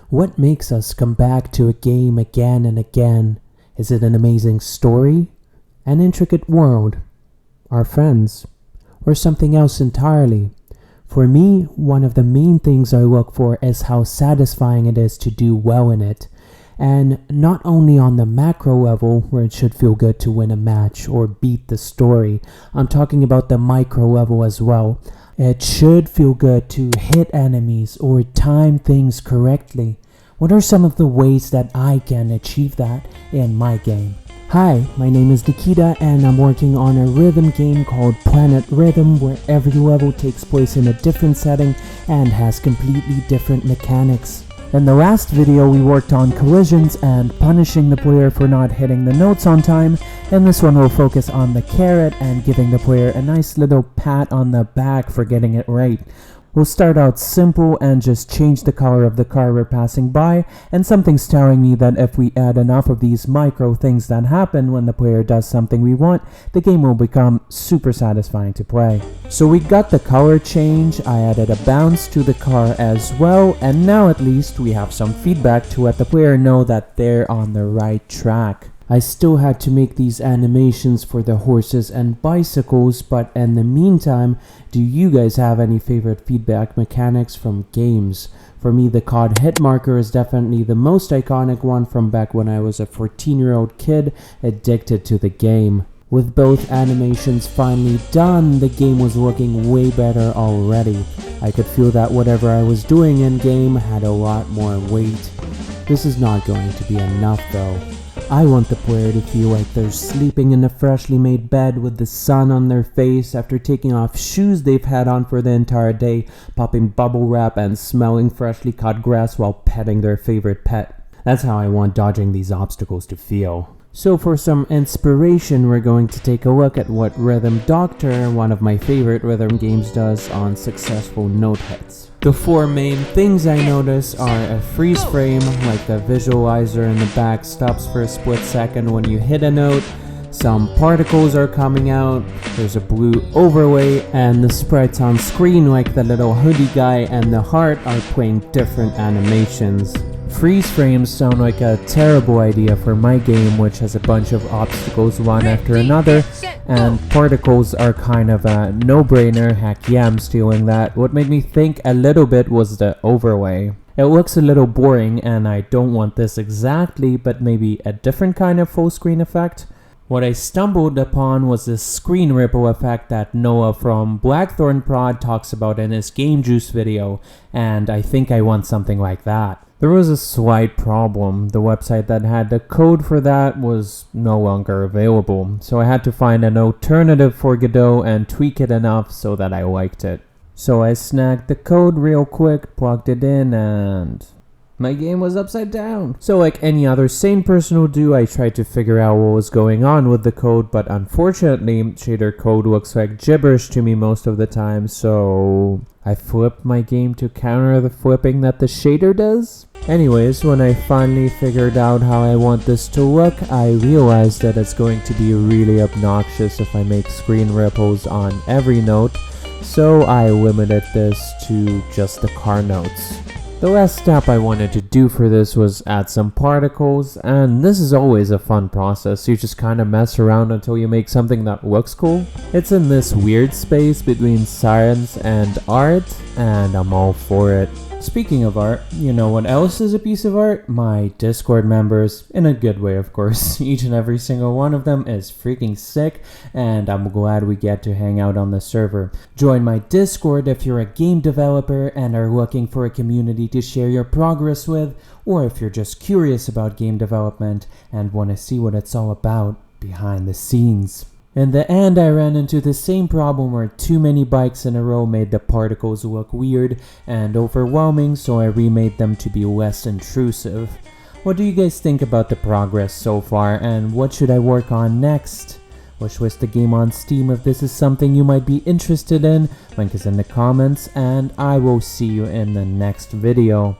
What makes us come back to a game again and again? Is it an amazing story? An intricate world? Our friends? Or something else entirely? For me, one of the main things I look for is how satisfying it is to do well in it. And not only on the macro level, where it should feel good to win a match or beat the story, I'm talking about the micro level as well. It should feel good to hit enemies or time things correctly. What are some of the ways that I can achieve that in my game? Hi, my name is Nikita and I'm working on a rhythm game called Planet Rhythm, where every level takes place in a different setting and has completely different mechanics. In the last video we worked on collisions and punishing the player for not hitting the notes on time, and this one will focus on the carrot and giving the player a nice little pat on the back for getting it right. We'll start out simple and just change the color of the car we're passing by, and something's telling me that if we add enough of these micro things that happen when the player does something we want, the game will become super satisfying to play. So we got the color change, I added a bounce to the car as well, and now at least we have some feedback to let the player know that they're on the right track. I still had to make these animations for the horses and bicycles, but in the meantime, do you guys have any favorite feedback mechanics from games? For me, the COD hit marker is definitely the most iconic one from back when I was a 14-year-old kid addicted to the game. With both animations finally done, the game was looking way better already. I could feel that whatever I was doing in game had a lot more weight. This is not going to be enough though. I want the player to feel like they're sleeping in a freshly made bed with the sun on their face after taking off shoes they've had on for the entire day, popping bubble wrap and smelling freshly cut grass while petting their favorite pet. That's how I want dodging these obstacles to feel. So for some inspiration, we're going to take a look at what Rhythm Doctor, one of my favorite rhythm games, does on successful note hits. The four main things I notice are a freeze frame, like the visualizer in the back stops for a split second when you hit a note, some particles are coming out, there's a blue overlay, and the sprites on screen like the little hoodie guy and the heart are playing different animations. Freeze frames sound like a terrible idea for my game, which has a bunch of obstacles one after another, and particles are kind of a no-brainer. Heck yeah, I'm stealing that. What made me think a little bit was the overlay. It looks a little boring and I don't want this exactly, but maybe a different kind of full screen effect. What I stumbled upon was this screen ripple effect that Noah from Blackthorn Prod talks about in his Game Juice video, and I think I want something like that. There was a slight problem. The website that had the code for that was no longer available, so I had to find an alternative for Godot and tweak it enough so that I liked it. So I snagged the code real quick, plugged it in, and my game was upside down. So like any other sane person would do, I tried to figure out what was going on with the code, but unfortunately, shader code looks like gibberish to me most of the time, so I flipped my game to counter the flipping that the shader does. Anyways, when I finally figured out how I want this to look, I realized that it's going to be really obnoxious if I make screen ripples on every note, so I limited this to just the car notes. The last step I wanted to do for this was add some particles, and this is always a fun process. You just kind of mess around until you make something that looks cool. It's in this weird space between science and art, and I'm all for it. Speaking of art, you know what else is a piece of art? My Discord members, in a good way of course. Each and every single one of them is freaking sick, and I'm glad we get to hang out on the server. Join my Discord if you're a game developer and are looking for a community to share your progress with, or if you're just curious about game development and want to see what it's all about behind the scenes. In the end, I ran into the same problem where too many bikes in a row made the particles look weird and overwhelming, so I remade them to be less intrusive. What do you guys think about the progress so far, and what should I work on next? Wishlist the game on Steam if this is something you might be interested in. Link is in the comments, and I will see you in the next video.